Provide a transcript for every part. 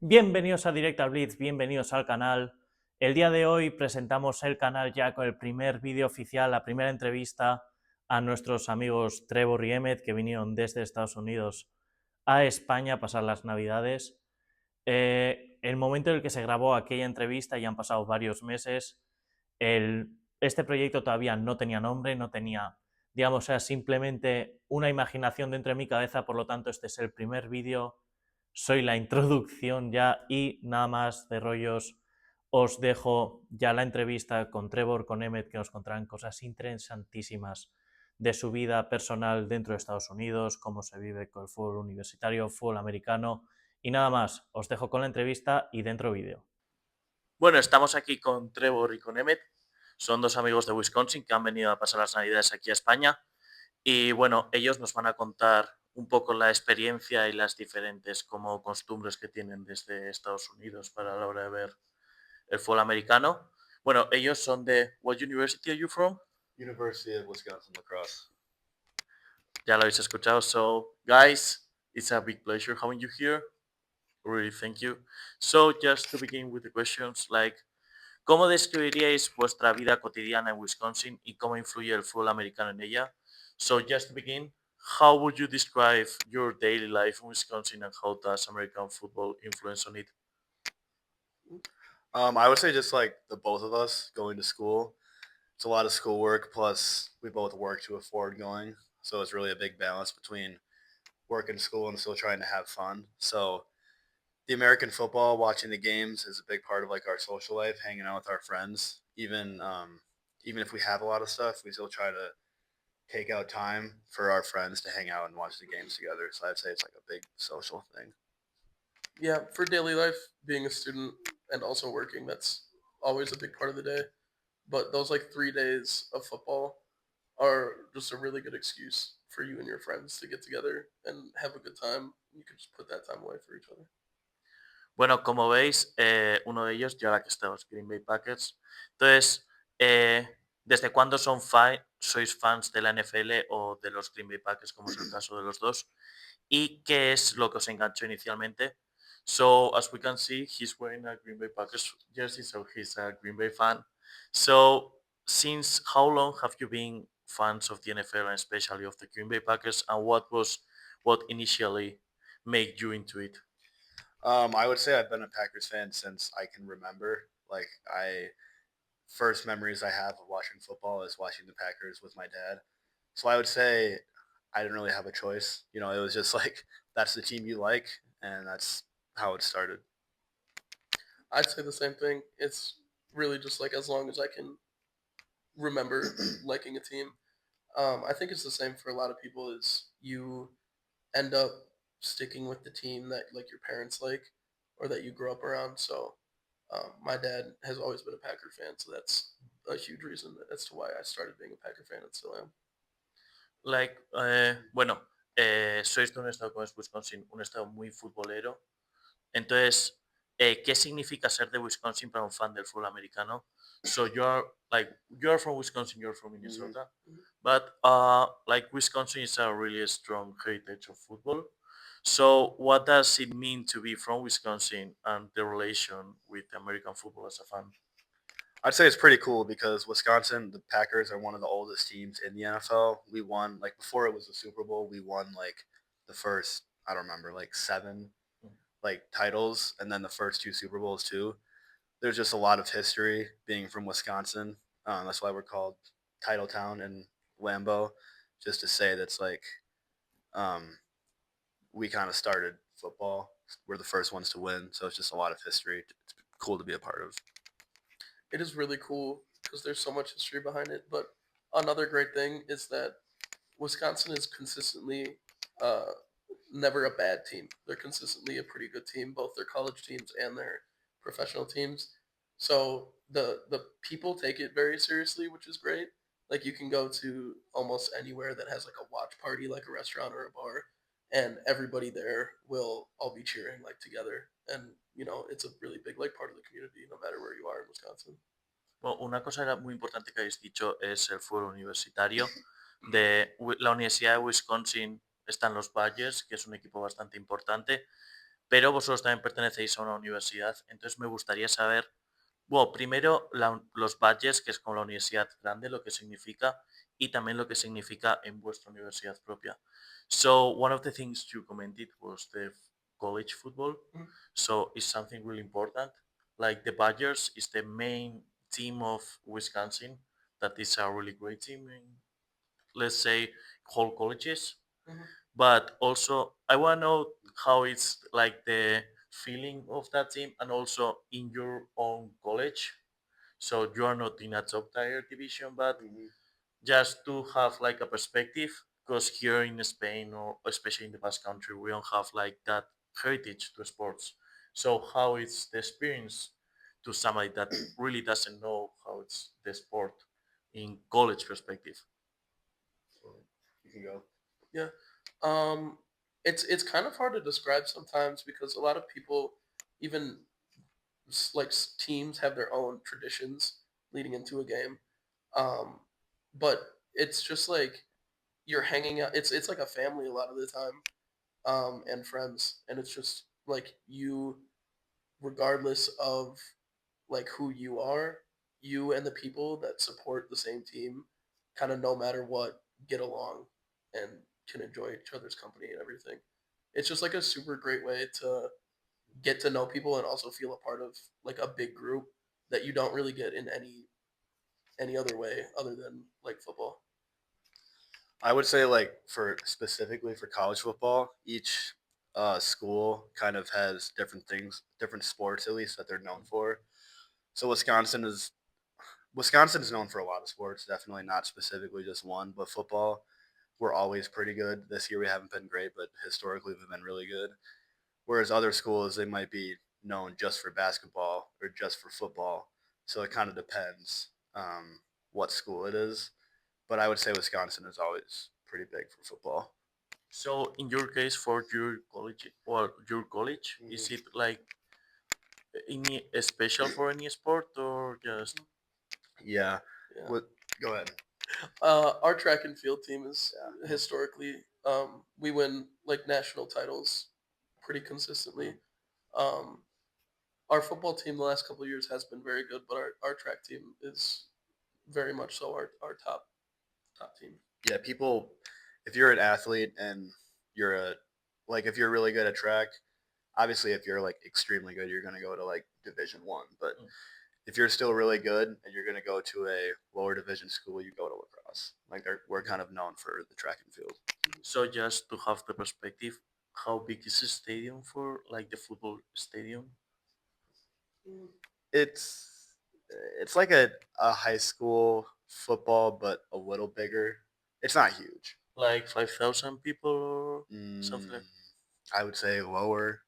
Bienvenidos a Directo al Blitz, bienvenidos al canal. El día de hoy presentamos el canal ya con el primer vídeo oficial, la primera entrevista a nuestros amigos Trevor y Emmett, que vinieron desde Estados Unidos a España a pasar las Navidades. El momento en el que se grabó aquella entrevista, ya han pasado varios meses, este proyecto todavía no tenía nombre, no tenía, digamos, era simplemente una imaginación dentro de mi cabeza, por lo tanto este es el primer vídeo, soy la introducción ya y nada más de rollos, os dejo ya la entrevista con Trevor, con Emmett, que nos contarán cosas interesantísimas de su vida personal dentro de Estados Unidos, cómo se vive con el fútbol universitario, fútbol americano y nada más. Os dejo con la entrevista y dentro vídeo. Bueno, estamos aquí con Trevor y con Emmett. Son dos amigos de Wisconsin que han venido a pasar las Navidades aquí a España. Y bueno, ellos nos van a contar un poco la experiencia y las diferentes como costumbres que tienen desde Estados Unidos para la hora de ver el fútbol americano. Bueno, ellos son de... What university are you from? University of Wisconsin-La Crosse. Ya lo habéis escuchado. So, guys, it's a big pleasure having you here. Really, thank you. So, just to begin with the questions, like, ¿cómo describiríais vuestra vida cotidiana en Wisconsin y cómo influye el fútbol americano en ella? So, just to begin, how would you describe your daily life in Wisconsin and how does American football influence on it? I would say just like the both of us going to school. It's a lot of schoolwork, plus we both work to afford going. So it's really a big balance between work and school and still trying to have fun. So the American football, watching the games is a big part of like our social life, hanging out with our friends. Even if we have a lot of stuff, we still try to take out time for our friends to hang out and watch the games together. So I'd say it's like a big social thing. Yeah, for daily life, being a student and also working, that's always a big part of the day. But those like 3 days of football are just a really good excuse for you and your friends to get together and have a good time. You can just put that time away for each other. Bueno, como veis, uno de ellos lleva que está los Green Bay Packers. Entonces, ¿desde cuándo sois fans de la NFL o de los Green Bay Packers, como es el caso de los dos? ¿Y qué es lo que os enganchó inicialmente? So, as we can see, he's wearing a Green Bay Packers jersey, so he's a Green Bay fan. So, since how long have you been fans of the NFL and especially of the Green Bay Packers, and what initially made you into it? I would say I've been a Packers fan since I can remember. Like I first memories I have of watching football is watching the Packers with my dad. So I would say I didn't really have a choice. You know, it was just like that's the team you like, and that's how it started. I'd say the same thing. It's really just like as long as I can remember liking a team. I think it's the same for a lot of people. Is you end up sticking with the team that like your parents like or that you grew up around. So my dad has always been a Packer fan, so that's a huge reason as to why I started being a Packer fan and still am. Like, bueno, sois de un estado como es Wisconsin, un estado muy futbolero. Entonces, ¿qué significa ser de Wisconsin para un fan del fútbol americano? So you're from Wisconsin, you're from Minnesota, but like Wisconsin is a really strong heritage of football. So what does it mean to be from Wisconsin and the relation with American football as a fan? I'd say it's pretty cool because Wisconsin, the Packers are one of the oldest teams in the NFL. We won like before it was the Super Bowl. We won like the first I don't remember like seven like titles, and then the first two Super Bowls too. There's just a lot of history being from Wisconsin. That's why we're called Title Town in Lambeau, just to say that's like um, we kind of started football. We're the first ones to win, so it's just a lot of history. It's cool to be a part of. It is really cool because there's so much history behind it. But another great thing is that Wisconsin is consistently uh, never a bad team. They're consistently a pretty good team, both their college teams and their professional teams. So the people take it very seriously, which is great. Like you can go to almost anywhere that has like a watch party, like a restaurant or a bar, and everybody there will all be cheering like together. And it's a really big like part of the community, no matter where you are in Wisconsin. Bueno, una cosa muy importante que habéis dicho es el fútbol universitario. De la Universidad de Wisconsin están los Badgers, que es un equipo bastante importante. pero vosotros también pertenecéis a una universidad, entonces me gustaría saber, bueno, primero los badges, que es como la universidad grande, lo que significa, y también lo que significa en vuestra universidad propia. So one of the things you commented was the college football. Mhm. So it's something really important. Like the Badgers is the main team of Wisconsin. That is a really great team in, let's say, whole colleges. Mhm. But also, I want to know how it's like the feeling of that team, and also in your own college. So you are not in a top tier division, but just to have like a perspective, because here in Spain, or especially in the Basque Country, we don't have like that heritage to sports. So how is the experience to somebody that really doesn't know how it's the sport in college perspective? You can go. Yeah. It's kind of hard to describe sometimes because a lot of people, even teams, have their own traditions leading into a game. Um, but it's just like you're hanging out. It's like a family a lot of the time, and friends, and it's just like you, regardless of like who you are, you and the people that support the same team, kind of no matter what, get along and can enjoy each other's company and everything. It's just like a super great way to get to know people and also feel a part of like a big group that you don't really get in any other way other than like football. I would say like for specifically for college football, each school kind of has different things, different sports at least that they're known for. So Wisconsin is known for a lot of sports, definitely not specifically just one, but football. We're always pretty good. This year we haven't been great, but historically we've been really good. Whereas other schools they might be known just for basketball or just for football. So it kind of depends what school it is. But I would say Wisconsin is always pretty big for football. So in your case, for your college, is it like any special for any sport, or just Yeah. Yeah. What? Go ahead. Our track and field team is historically we win like national titles pretty consistently. Um, our football team the last couple of years has been very good, but our track team is very much so our top team. Yeah, people. If you're an athlete and you're a like if you're really good at track, obviously if you're like extremely good, you're gonna go to like Division 1. But if you're still really good and you're gonna go to a lower division school, you go to lacrosse. Like we're kind of known for the track and field. so just to have the perspective, how big is the stadium for like the football stadium? It's it's like a high school football, but a little bigger. It's not huge. Like 5,000 people or something like. I would say lower,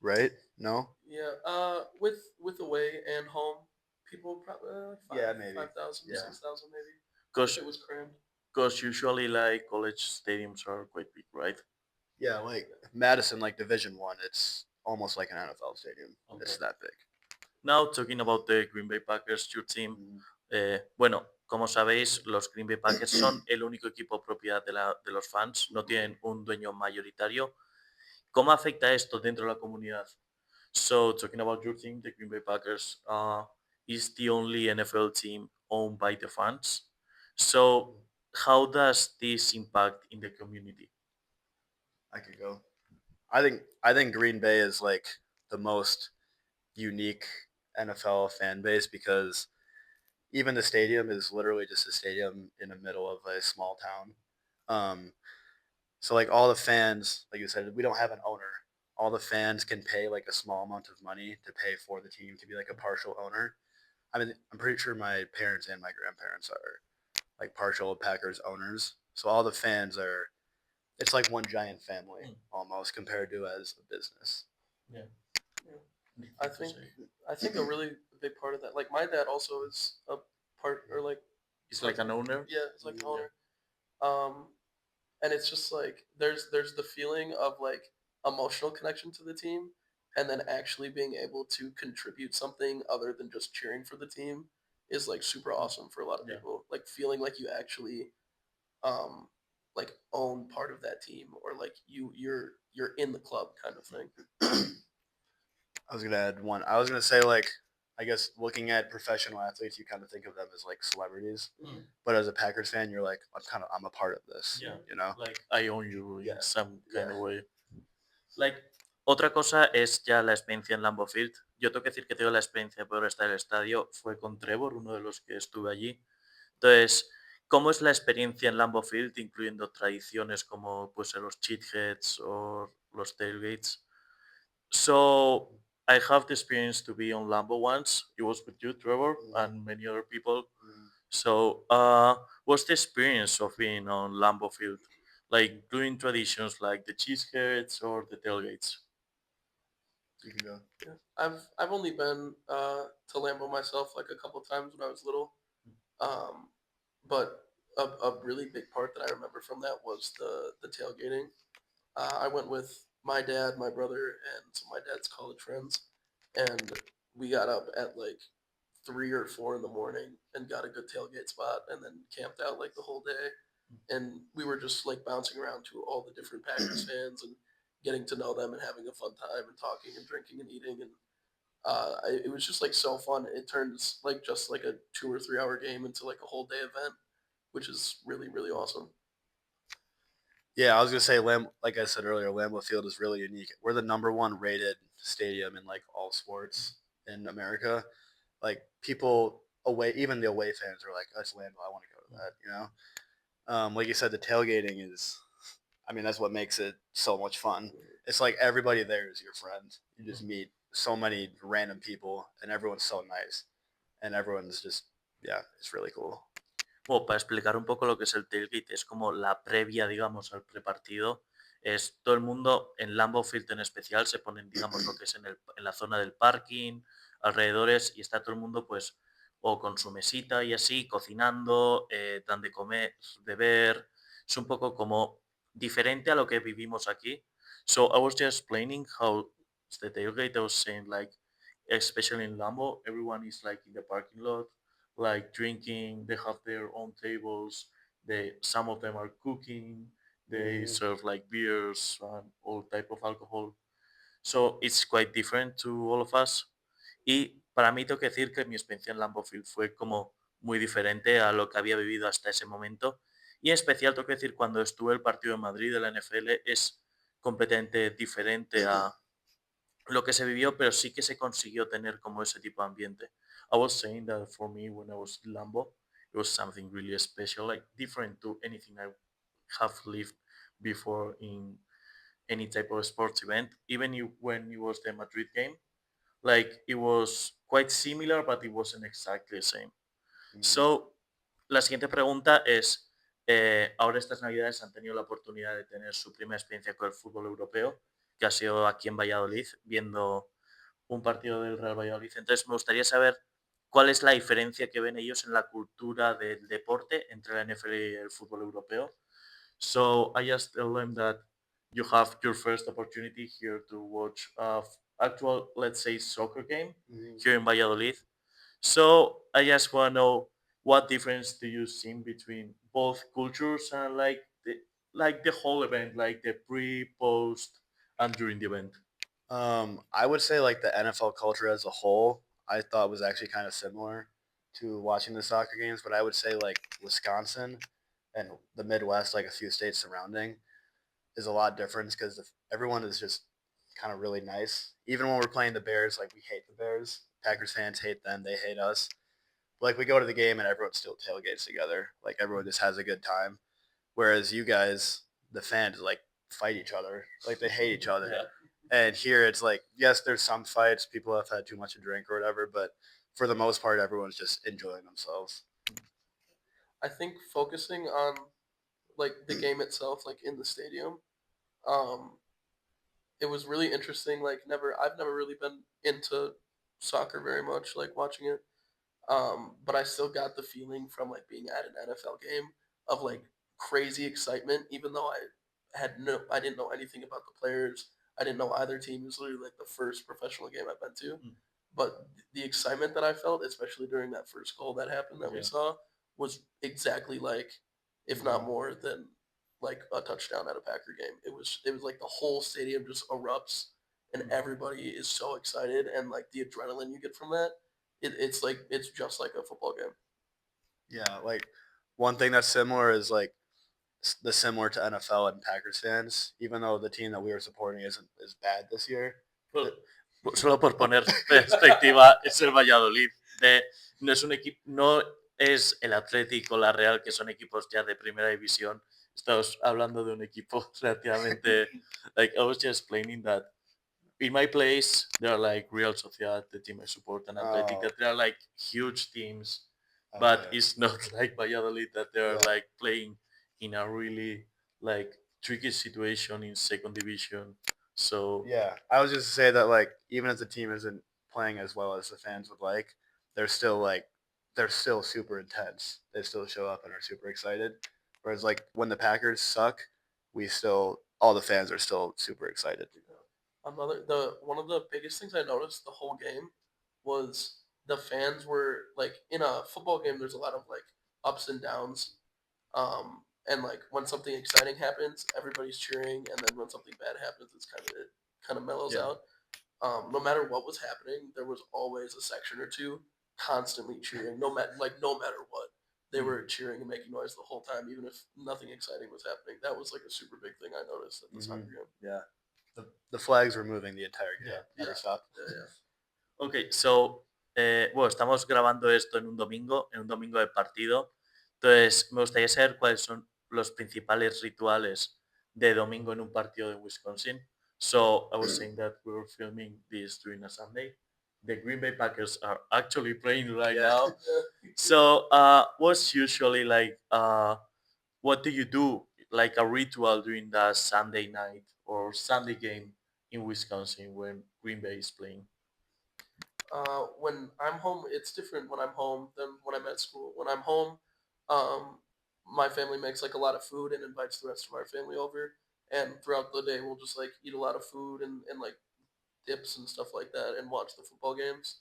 right? No. Yeah. With away and home, people probably Yeah, maybe. 5,000, Yeah. 6,000 maybe. Because If it was crammed. usually like college stadiums are quite big, right? Yeah, like Madison, like Division 1, it's almost like an NFL stadium. Okay. It's that big. Now talking about the Green Bay Packers, your team. Bueno, como sabéis, los Green Bay Packers son el único equipo propiedad de los fans, no tienen un dueño mayoritario. ¿Cómo afecta esto dentro de la comunidad? So, talking about your team, the Green Bay Packers is the only NFL team owned by the fans. So, how does this impact in the community? I could go. I think Green Bay is like the most unique NFL fan base because even the stadium is literally just a stadium in the middle of a small town. Um, so like all the fans, like you said, we don't have an owner. All the fans can pay like a small amount of money to pay for the team to be like a partial owner. I mean, I'm pretty sure my parents and my grandparents are like partial Packers owners. So all the fans are, it's like one giant family almost compared to as a business. Yeah. I think a really big part of that, like my dad also is a part or like It's like an owner. yeah, it's like an owner. And it's just like there's the feeling of like emotional connection to the team, and then actually being able to contribute something other than just cheering for the team is like super awesome for a lot of Yeah. people. Like feeling like you actually um like own part of that team, or like you're in the club kind of thing. I was gonna add one. I was gonna say like I guess looking at professional athletes, you kind of think of them as like celebrities, but as a Packers fan, you're like I'm a part of this. Yeah. You know. Like, I own you in Yeah. some kind Yeah. of way. Like, otra cosa es ya la experiencia en Lambeau Field. Yo tengo que decir que tengo la experiencia de poder estar en el estadio. Fue con Trevor, uno de los que estuve allí. Entonces, ¿cómo es la experiencia en Lambeau Field, incluyendo tradiciones como pues los cheatheads o los tailgates? So, I have the experience to be on Lambeau once. It was with you, Trevor, and many other people. So, what's the experience of being on Lambeau Field? Like doing traditions like the cheeseheads or the tailgates? You can go. Yeah. I've only been to Lambeau myself like a couple times when I was little, but a really big part that I remember from that was the tailgating. I went with my dad, my brother, and some of my dad's college friends, and we got up at like 3 or 4 in the morning and got a good tailgate spot, and then camped out like the whole day. And we were just like bouncing around to all the different Packers fans and getting to know them and having a fun time and talking and drinking and eating. And it was just like so fun. It turns like just like a 2 or 3 hour game into like a whole day event, which is really, really awesome. Yeah, I was gonna say like I said earlier, Lambeau Field is really unique. We're the #1 rated stadium in like all sports in America. Like people away, even the away fans are like, "That's Lambeau. I want to go to that." You know, like you said, the tailgating is. I mean, that's what makes it so much fun. It's like everybody there is your friend. You just meet so many random people, and everyone's so nice, and everyone's just it's really cool. Bueno, para explicar un poco lo que es el tailgate, es como la previa, digamos, al prepartido. Es todo el mundo en Lambeau Field en especial, se ponen, digamos, lo que es en la zona del parking, alrededores, y está todo el mundo, pues, o con su mesita y así, cocinando, dan de comer, beber. Es un poco como diferente a lo que vivimos aquí. So I was just explaining how the tailgate. I was saying, like, especially in Lambeau, everyone is like in the parking lot, like drinking. They have their own tables. Some of them are cooking. They serve like beers and all type of alcohol. So it's quite different to all of us. Y para mí tengo que decir que mi experiencia en Lambeau Field fue como muy diferente a lo que había vivido hasta ese momento. Y en especial tengo que decir cuando estuve el partido de Madrid de la NFL es completamente diferente a lo que se vivió, pero sí que se consiguió tener como ese tipo de ambiente. I was saying that for me when I was in Lambo, it was something really special, like different to anything I have lived before in any type of sports event. Even when it was the Madrid game, like it was quite similar, but it wasn't exactly the same. So, la siguiente pregunta es, ahora estas navidades han tenido la oportunidad de tener su primera experiencia con el fútbol europeo, que ha sido aquí en Valladolid, viendo un partido del Real Valladolid. Entonces, me gustaría saber cuál es la diferencia que ven ellos en la cultura del deporte entre la NFL y el fútbol europeo. So, I just tell them that you have your first opportunity here to watch actual, let's say, soccer game here in Valladolid. So, I just want to know what difference do you see between both cultures and like the whole event, like the pre, post, and during the event. I would say like the NFL culture as a whole, I thought was actually kind of similar to watching the soccer games, but I would say like Wisconsin and the Midwest, like a few states surrounding, is a lot different because everyone is just kind of really nice. Even when we're playing the Bears, like we hate the Bears. Packers fans hate them. They hate us. But, like we go to the game and everyone still tailgates together. Like everyone just has a good time. Whereas you guys, the fans, like fight each other. Like they hate each other. Yeah. And here it's like, yes, there's some fights. People have had too much to drink or whatever, but for the most part, everyone's just enjoying themselves. I think focusing on like the game itself, like in the stadium, it was really interesting. Like I've never really been into soccer very much, like watching it. But I still got the feeling from like being at an NFL game of like crazy excitement, even though I didn't know anything about the players. I didn't know either team. It was literally like the first professional game I've been to. But the excitement that I felt, especially during that first goal that happened that we saw, was exactly like, if not more than like a touchdown at a Packer game. It was like the whole stadium just erupts and everybody is so excited, and like the adrenaline you get from that, it's like it's just like a football game. Yeah, like one thing that's similar is like the similar to NFL and Packers fans, even though the team that we were supporting isn't as bad this year. Solo por poner perspectiva, es el Valladolid. No es un equipo, no es el Atlético, la Real, que son equipos ya de primera división. Estamos hablando de un equipo relativamente. Like I was just explaining that in my place, there are like Real Sociedad, the team I support, and Atlética. They are like huge teams, but it's not like Valladolid that they are like playing in a really like tricky situation in second division. So yeah, I was just to say that like even if the team isn't playing as well as the fans would like, they're still super intense. They still show up and are super excited. Whereas like when the Packers suck, all the fans are still super excited. One of the biggest things I noticed the whole game was the fans were like in a football game. There's a lot of like ups and downs, and like when something exciting happens, everybody's cheering, and then when something bad happens, it kind of mellows out. No matter what was happening, there was always a section or two constantly cheering. No matter what, they were cheering and making noise the whole time, even if nothing exciting was happening. That was like a super big thing I noticed at the soccer game. Yeah, the flags were moving the entire game. Never stopped. Ok, so, bueno, estamos grabando esto en un domingo de partido. Entonces, me gustaría saber cuáles son los principales rituales de domingo en un partido de Wisconsin. So, I was saying that we were filming this during a Sunday. The Green Bay Packers are actually playing right now. So, what's usually like, what do you do, like a ritual during the Sunday night or Sunday game in Wisconsin when Green Bay is playing? When I'm home, it's different when I'm home than when I'm at school. When I'm home, my family makes like a lot of food and invites the rest of our family over. And throughout the day, we'll just like eat a lot of food and like dips and stuff like that and watch the football games.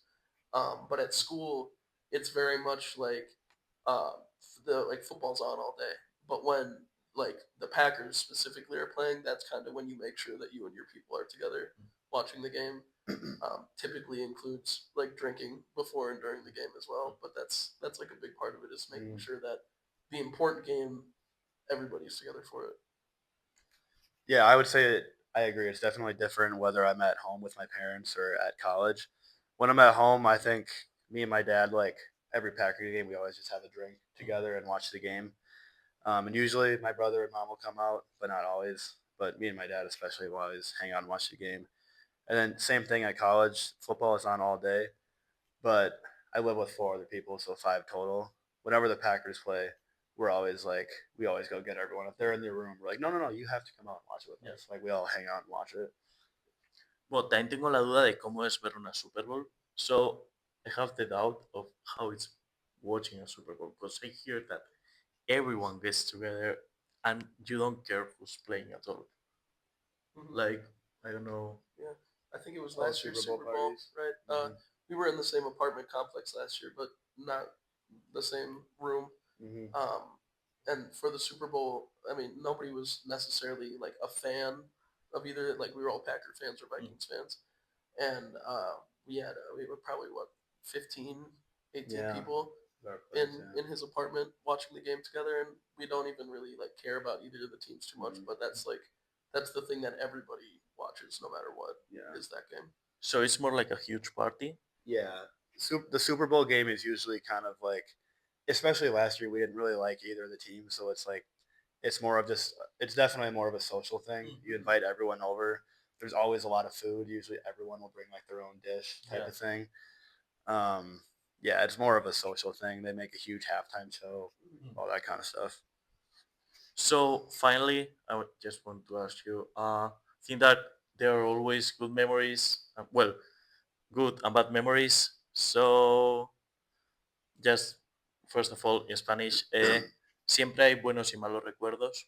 But at school, it's very much like uh, the like football's on all day. But when like the Packers specifically are playing, that's kind of when you make sure that you and your people are together watching the game. Typically includes like drinking before and during the game as well. But that's like a big part of it is making sure that the important game everybody's together for it. Yeah, I would say I agree. It's definitely different whether I'm at home with my parents or at college. When I'm at home, I think me and my dad, like every Packer game, we always just have a drink together and watch the game. And usually my brother and mom will come out, but not always. But me and my dad especially will always hang out and watch the game. And then same thing at college. Football is on all day, but I live with four other people, so five total. Whenever the Packers play, we always go get everyone. If they're in their room, we're like, no, you have to come out and watch it with us. Like we all hang out and watch it. Bueno, también tengo la duda de cómo es ver una Super Bowl. So, I have the doubt of how it's watching a Super Bowl because I hear that everyone gets together and you don't care who's playing at all. Like, I don't know. Yeah, I think it was last year's Super Bowl, right? We were in the same apartment complex last year, but not the same room. And for the Super Bowl, I mean, nobody was necessarily like a fan of either. Like we were all Packer fans or Vikings fans, and we were probably 15, 18 people in his apartment watching the game together, and we don't even really like care about either of the teams too much. But that's the thing that everybody watches no matter what is that game. So it's more like a huge party. Yeah, the Super Bowl game is usually kind of like, especially last year, we didn't really like either of the teams, so it's like it's definitely more of a social thing. You invite everyone over. There's always a lot of food. Usually everyone will bring like their own dish type of thing. Yeah, it's more of a social thing. They make a huge halftime show, all that kind of stuff. So finally, I just want to ask you, think that there are always good memories, well, good and bad memories. So just first of all, in Spanish, siempre hay buenos y malos recuerdos.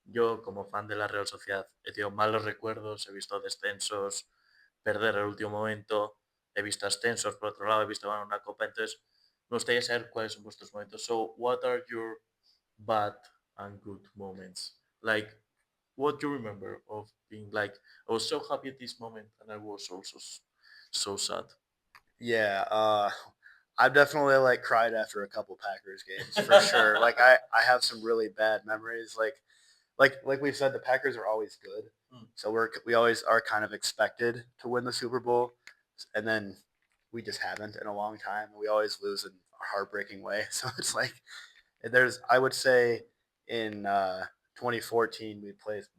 Yo, como fan de la Real Sociedad, he tenido malos recuerdos, he visto descensos, perder el último momento, he visto ascensos, por otro lado, he visto ganar una copa. Entonces, me gustaría saber cuáles son vuestros momentos. So, what are your bad and good moments? Like, what do you remember of being like, I was so happy at this moment, and I was also so sad. Yeah, I've definitely like cried after a couple Packers games for sure. Like I have some really bad memories. Like we've said, the Packers are always good, so we always are kind of expected to win the Super Bowl, and then we just haven't in a long time. We always lose in a heartbreaking way. So it's like I would say in 2014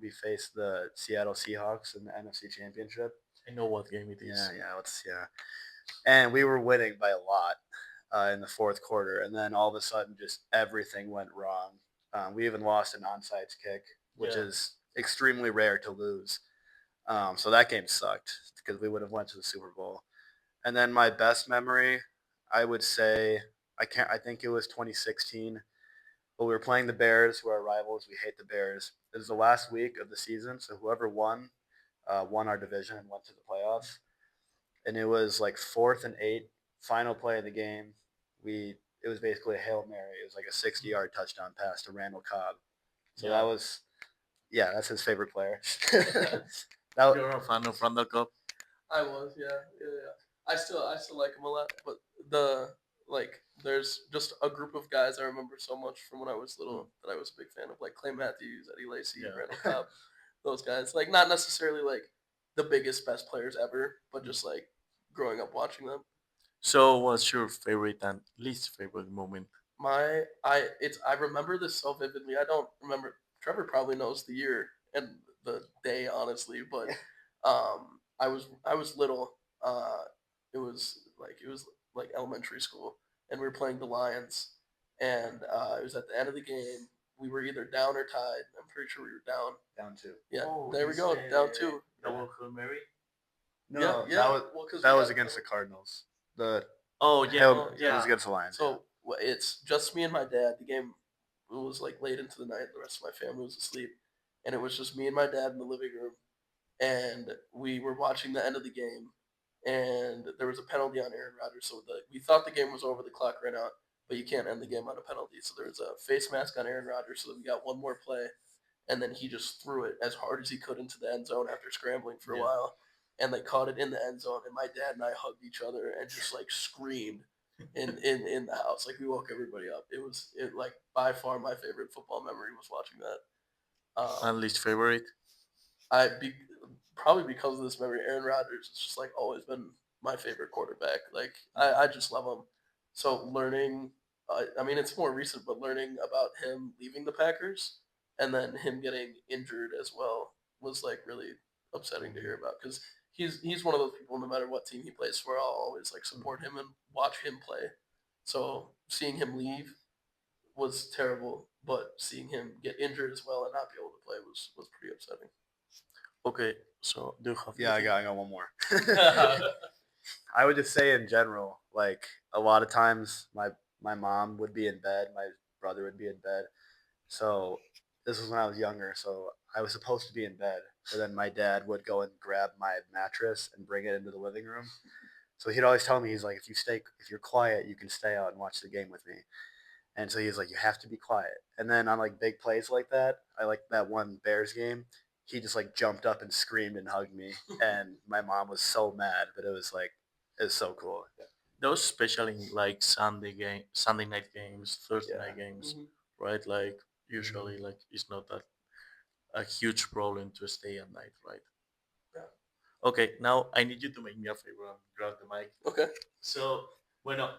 we faced the Seattle Seahawks in the NFC Championship. I know what game it is. Yeah, and we were winning by a lot in the fourth quarter, and then all of a sudden, just everything went wrong. We even lost an onside kick, which is extremely rare to lose. So that game sucked because we would have went to the Super Bowl. And then my best memory, I would say, I can't. I think it was 2016. But we were playing the Bears, who are our rivals. We hate the Bears. It was the last week of the season, so whoever won our division and went to the playoffs. And it was like 4th and 8, final play of the game. It was basically a Hail Mary. It was like a 60-yard touchdown pass to Randall Cobb. So that was that's his favorite player. You're a fan of Randall Cobb? I was, yeah. I still like him a lot, but there's just a group of guys I remember so much from when I was little that I was a big fan of, like Clay Matthews, Eddie Lacy, Randall Cobb, those guys. Like not necessarily like the biggest, best players ever, but just like growing up watching them. So, what's your favorite and least favorite moment? I remember this so vividly. I don't remember. Trevor probably knows the year and the day, honestly, but I was little. It was like elementary school, and we were playing the Lions, and it was at the end of the game. We were either down or tied. I'm pretty sure we were down. Down 2. Yeah, there we go. Down 2. Double Hail Mary? No, yeah. that was against the Cardinals. It was against the Lions. So it's just me and my dad. The game was like late into the night. The rest of my family was asleep, and it was just me and my dad in the living room, and we were watching the end of the game, and there was a penalty on Aaron Rodgers. So we thought the game was over. The clock ran out, but you can't end the game on a penalty. So there was a face mask on Aaron Rodgers. So that we got one more play, and then he just threw it as hard as he could into the end zone after scrambling for a while. And they caught it in the end zone, and my dad and I hugged each other and just like screamed in the house. Like we woke everybody up. It was like by far my favorite football memory was watching that. And least favorite? Probably because of this memory, Aaron Rodgers has just like always been my favorite quarterback. Like I just love him. So learning, I mean it's more recent, but learning about him leaving the Packers and then him getting injured as well was like really upsetting to hear about because he's one of those people. No matter what team he plays for, I'll always like support him and watch him play. So seeing him leave was terrible, but seeing him get injured as well and not be able to play was pretty upsetting. Okay, so do you have? Yeah, I got one more. I would just say in general, like a lot of times my mom would be in bed, my brother would be in bed. So this was when I was younger, so I was supposed to be in bed, but then my dad would go and grab my mattress and bring it into the living room. So he'd always tell me, he's like, if you're quiet, you can stay out and watch the game with me. And so he's like, you have to be quiet. And then on like big plays like that, I like that one Bears game, he just like jumped up and screamed and hugged me. And my mom was so mad, but it was so cool. Yeah. Those especially like Sunday night games, Thursday night games, right? Like usually like it's not that a huge problem to stay at night, right? Yeah. Okay, now I need you to make me a favor and grab the mic. Okay. So, bueno,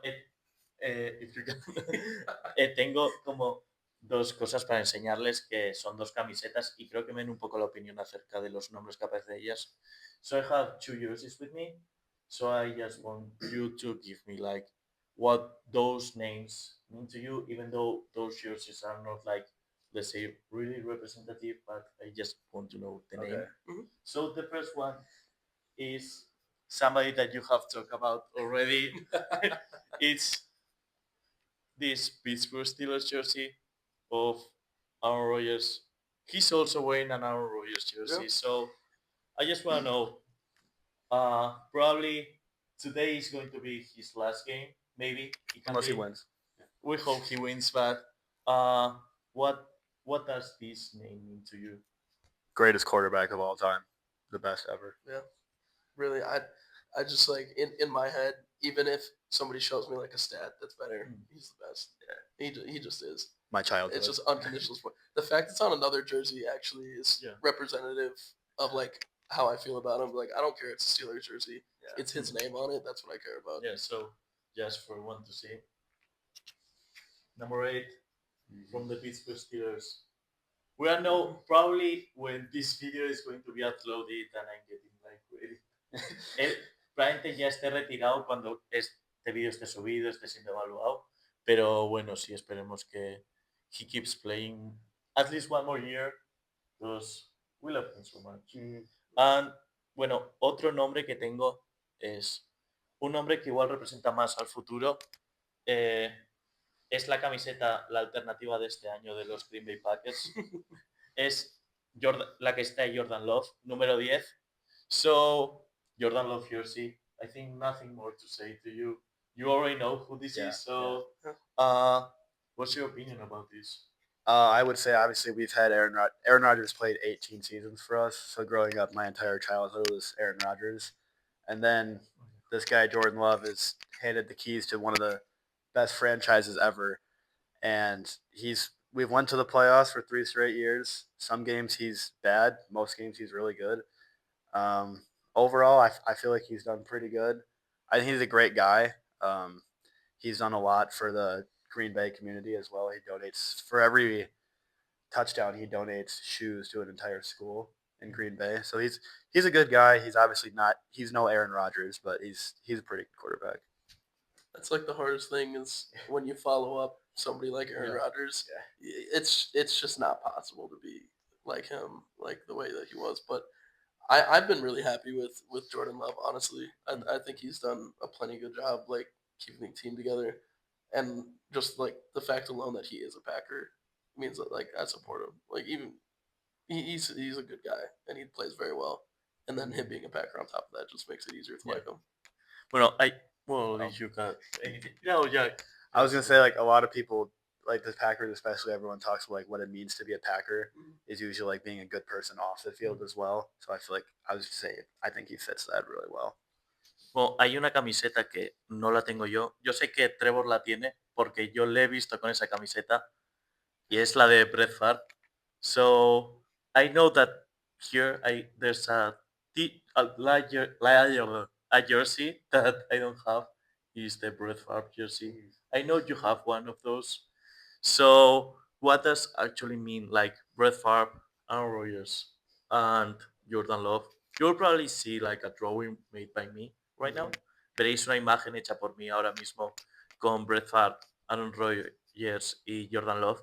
if you can, tengo como dos cosas para enseñarles que son dos camisetas y creo que me den un poco la opinión acerca de los nombres que aparecen de ellas. So I have two jerseys with me. So I just want you to give me like what those names mean to you, even though those jerseys are not like, let's say, really representative, but I just want to know the name. Mm-hmm. So the first one is somebody that you have talked about already. It's this Pittsburgh Steelers jersey of Aaron Rodgers. He's also wearing an Aaron Rodgers jersey. Yeah. So I just want to know, probably today is going to be his last game. Maybe Unless he wins. We hope he wins, but what does this name mean to you? greatest quarterback of all time, the best ever. Yeah, really. I just like in my head, even if somebody shows me like a stat that's better, he's the best. Yeah, he just is. My childhood. It's just unconditional support. The fact it's on another jersey actually is representative of like how I feel about him. Like I don't care it's a Steelers jersey. Yeah. It's his name on it. That's what I care about. Yeah, so just for one to see. Number 8 from the Pittsburgh Steelers. We are now probably when this video is going to be uploaded and I'm getting like ready. Él probablemente ya esté retirado cuando este vídeo esté subido, esté siendo evaluado. Pero bueno, sí, esperemos que he keeps playing at least one more year because we love him so much. And bueno, otro nombre que tengo es un nombre que igual representa más al futuro. Es la camiseta, la alternativa de este año de los Green Bay Packers. Es la que está Jordan Love, número 10. So, Jordan Love jersey. I think nothing more to say to you. You already know who this is. So, what's your opinion about this? I would say obviously we've had Aaron Rodgers played 18 seasons for us. So growing up, my entire childhood was Aaron Rodgers, and then this guy Jordan Love has handed the keys to one of the best franchises ever, and we've went to the playoffs for 3 straight years. Some games he's bad, most games he's really good. Overall, I feel like he's done pretty good. I think he's a great guy. He's done a lot for the Green Bay community as well. He donates for every touchdown. He donates shoes to an entire school in Green Bay. So he's a good guy. He's obviously he's no Aaron Rodgers, but he's a pretty good quarterback. That's like the hardest thing is when you follow up somebody like Aaron Rodgers. Yeah. It's just not possible to be like him, like the way that he was. But I've been really happy with Jordan Love, honestly. I think he's done a plenty good job, like keeping the team together, and just like the fact alone that he is a Packer means that like I support him. Like even he's a good guy and he plays very well, and then him being a Packer on top of that just makes it easier to like him. You got anything? No, yeah. I was gonna say like a lot of people like the Packers, especially everyone talks about like what it means to be a Packer is usually like being a good person off the field as well. So I feel like I think he fits that really well. Bueno, hay una camiseta que no la tengo yo. Yo sé que Trevor la tiene porque yo le he visto con esa camiseta y es la de Brett Favre. So I know that here there's a jersey that I don't have is the Brett Favre jersey. I know you have one of those. So what does actually mean like Brett Favre, Aaron Rodgers, and Jordan Love? You'll probably see like a drawing made by me right now. Veréis una imagen hecha por mí ahora mismo con Brett Favre, Aaron Rodgers y Jordan Love.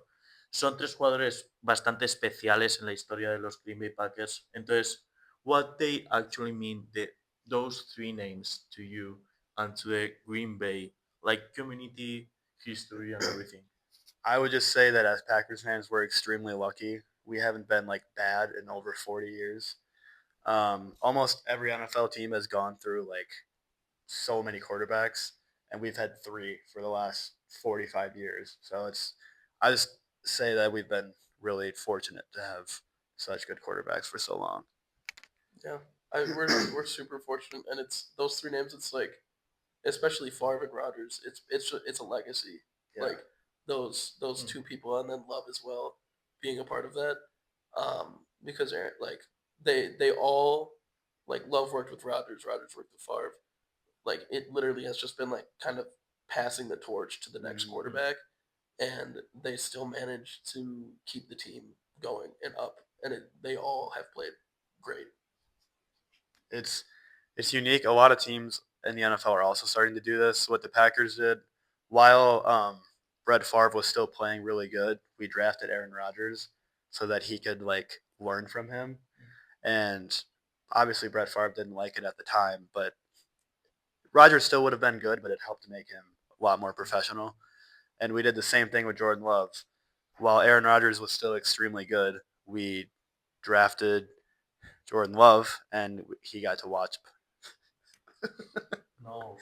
Son 3 jugadores bastante especiales en la historia de los Green Bay Packers. Entonces, what they actually mean, those 3 names to you and to the Green Bay, like community, history, and everything. I would just say that as Packers fans, we're extremely lucky. We haven't been like bad in over 40 years. Almost every NFL team has gone through like so many quarterbacks, and we've had 3 for the last 45 years. So I just say that we've been really fortunate to have such good quarterbacks for so long. Yeah, we're super fortunate, and it's those 3 names. It's like, especially Favre and Rodgers. It's a legacy. Yeah. Like those 2 people, and then Love as well, being a part of that. Because like they all like Love worked with Rodgers worked with Favre. Like it literally has just been like kind of passing the torch to the next quarterback, and they still managed to keep the team going and up, and they all have played great. It's unique. A lot of teams in the NFL are also starting to do this. What the Packers did, while Brett Favre was still playing really good, we drafted Aaron Rodgers so that he could like learn from him. And obviously Brett Favre didn't like it at the time, but Rodgers still would have been good, but it helped to make him a lot more professional. And we did the same thing with Jordan Love. While Aaron Rodgers was still extremely good, we drafted Jordan Love, and he got to watch. No.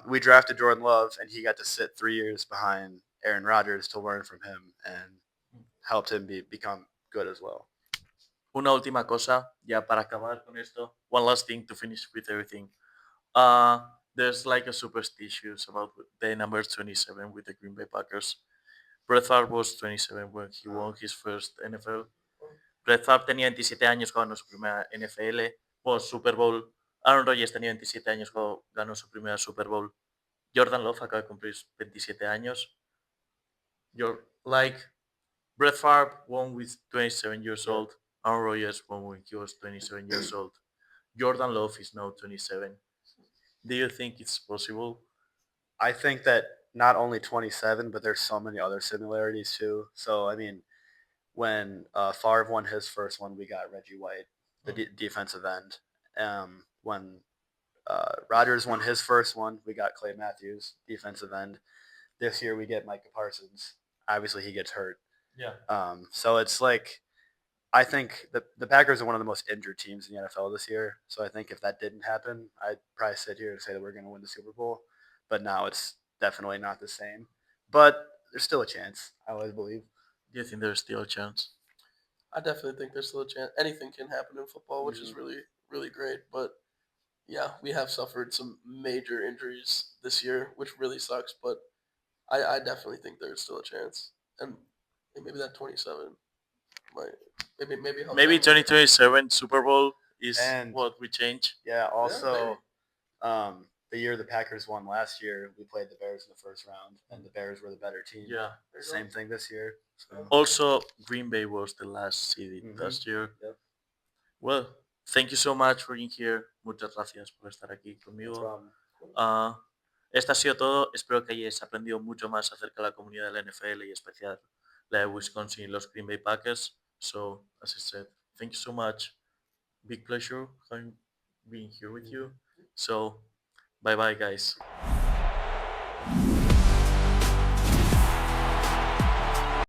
We drafted Jordan Love, and he got to sit 3 years behind Aaron Rodgers to learn from him and helped him become good as well. Una última cosa, ya para acabar con esto. One last thing to finish with everything. There's like a superstitious about the number 27 with the Green Bay Packers. Brett Favre was 27 when he won his first NFL. Brett Favre tenía 27 años cuando ganó su primera NFL, Super Bowl. Aaron Rodgers tenía 27 años cuando ganó su primera Super Bowl. Jordan Love acaba de cumplir 27 años. Brett Favre won with 27 years old. Aaron Rodgers won when he was 27 years old. Jordan Love is now 27. Do you think it's possible? I think that not only 27, but there's so many other similarities too. So, I mean, when Favre won his first one, we got Reggie White, the defensive end. When Rodgers won his first one, we got Clay Matthews, defensive end. This year we get Micah Parsons. Obviously, he gets hurt. Yeah. So it's like, I think the Packers are one of the most injured teams in the NFL this year. So I think if that didn't happen, I'd probably sit here and say that we're going to win the Super Bowl. But now it's definitely not the same. But there's still a chance. I always believe. Do you think there's still a chance? I definitely think there's still a chance. Anything can happen in football, which is really, really great. But yeah, we have suffered some major injuries this year, which really sucks. But I definitely think there's still a chance. And maybe that 27 might maybe help Maybe out. 2027 Super Bowl is And- what we change. Yeah. Also, maybe. the year the Packers won last year, we played the Bears in the first round, and the Bears were the better team. Yeah. There you go. Same thing this year. So. Also, Green Bay was the last seed Mhm. last year. Yep. Well, thank you so much for being here. Muchas gracias por estar aquí No conmigo. problem. Esto ha sido todo. Espero que hayáis aprendido mucho más acerca de la comunidad de la NFL y especial la de Wisconsin y los Green Bay Packers. So, as I said, thank you so much. Big pleasure being here with you. So, bye bye, guys.